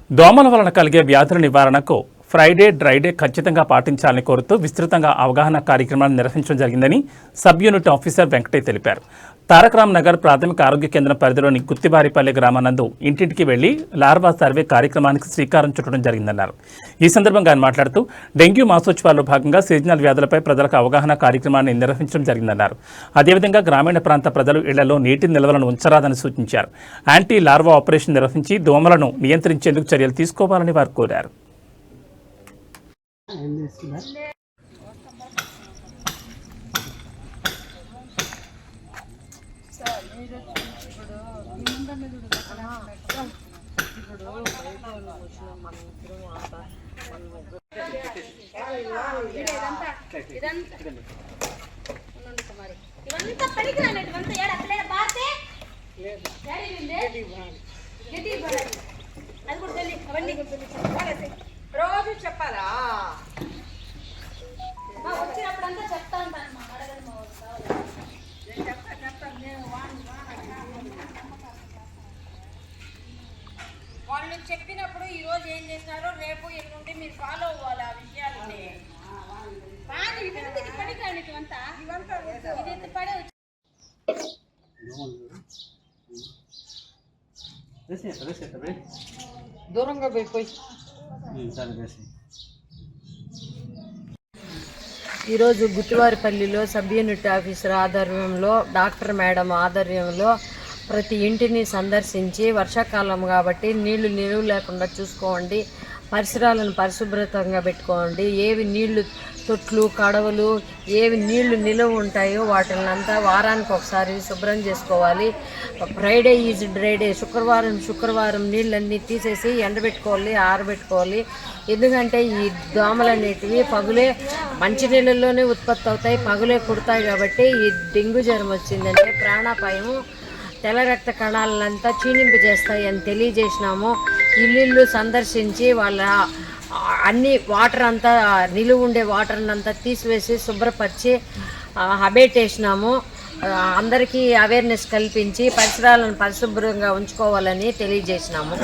దోమల వలన కలిగే వ్యాధుల నివారణకు ఫ్రైడే డ్రైడే ఖచ్చితంగా పాటించాలని కోరుతూ విస్తృతంగా అవగాహన కార్యక్రమాన్ని నిర్వహించడం జరిగిందని సబ్ యూనిట్ ఆఫీసర్ వెంకటయ్య తెలిపారు. తారకరామ్ నగర్ ప్రాథమిక ఆరోగ్య కేంద్రం పరిధిలోని గుత్తివారిపల్లి గ్రామానందు ఇంటింటికి వెళ్లి లార్వా సర్వే కార్యక్రమానికి శ్రీకారం చుట్టడం జరిగిందన్నారు. ఈ సందర్భంగా ఆయన మాట్లాడుతూ డెంగ్యూ మాసోత్సవాల్లో భాగంగా సీజనల్ వ్యాధులపై ప్రజలకు అవగాహన కార్యక్రమాన్ని నిర్వహించడం జరిగిందన్నారు. అదేవిధంగా గ్రామీణ ప్రాంత ప్రజలు ఇళ్లలో నీటి నిల్వలను ఉంచరాదని సూచించారు. యాంటీ లార్వా ఆపరేషన్ నిర్వహించి దోమలను నియంత్రించేందుకు చర్యలు తీసుకోవాలని వారు కోరారు. రోజు చెప్పాలా వచ్చినప్పుడంతా చెప్తా ఉంటాను. వాళ్ళు చెప్పినప్పుడు ఈ రోజు ఏం చేసినారో రేపు ఎల్లుండి మీరు ఫాలో అవ్వాలి ఆ విషయాలని. పనికిరానివంతా ఇది పడే దూరంగా పోయి ఈరోజు గుత్తివారిపల్లిలో సబ్ యూనిట్ ఆఫీసర్ ఆధ్వర్యంలో డాక్టర్ మేడం ఆధ్వర్యంలో ప్రతి ఇంటిని సందర్శించి వర్షాకాలం కాబట్టి నీళ్లు నిలువ లేకుండా చూసుకోండి, పరిసరాలను పరిశుభ్రతంగా పెట్టుకోండి, ఏవి నీళ్లు తొట్లు కడవలు ఏవి నీళ్లు నిలువ ఉంటాయో వాటినంతా వారానికి ఒకసారి శుభ్రం చేసుకోవాలి. ఫ్రైడే ఈజ్ డ్రైడే, శుక్రవారం నీళ్ళన్నీ తీసేసి ఎండబెట్టుకోవాలి, ఆరబెట్టుకోవాలి. ఎందుకంటే ఈ దోమలు అనేటివి పగులే మంచినీళ్ళలోనే ఉత్పత్తి అవుతాయి, పగులే కుడతాయి. కాబట్టి ఈ డెంగ్యూ జ్వరం వచ్చిందంటే ప్రాణాపాయము, తెల్ల రక్త కణాలంతా క్షీణింపు చేస్తాయి అని తెలియజేసినాము. ఇల్లు సందర్శించి వాళ్ళ అన్ని వాటర్ అంతా నిలువ ఉండే వాటర్ అంతా తీసివేసి శుభ్రపరిచి హబేట్ వేసినాము. అందరికీ అవేర్నెస్ కల్పించి పరిసరాలను పరిశుభ్రంగా ఉంచుకోవాలని తెలియజేసినాము.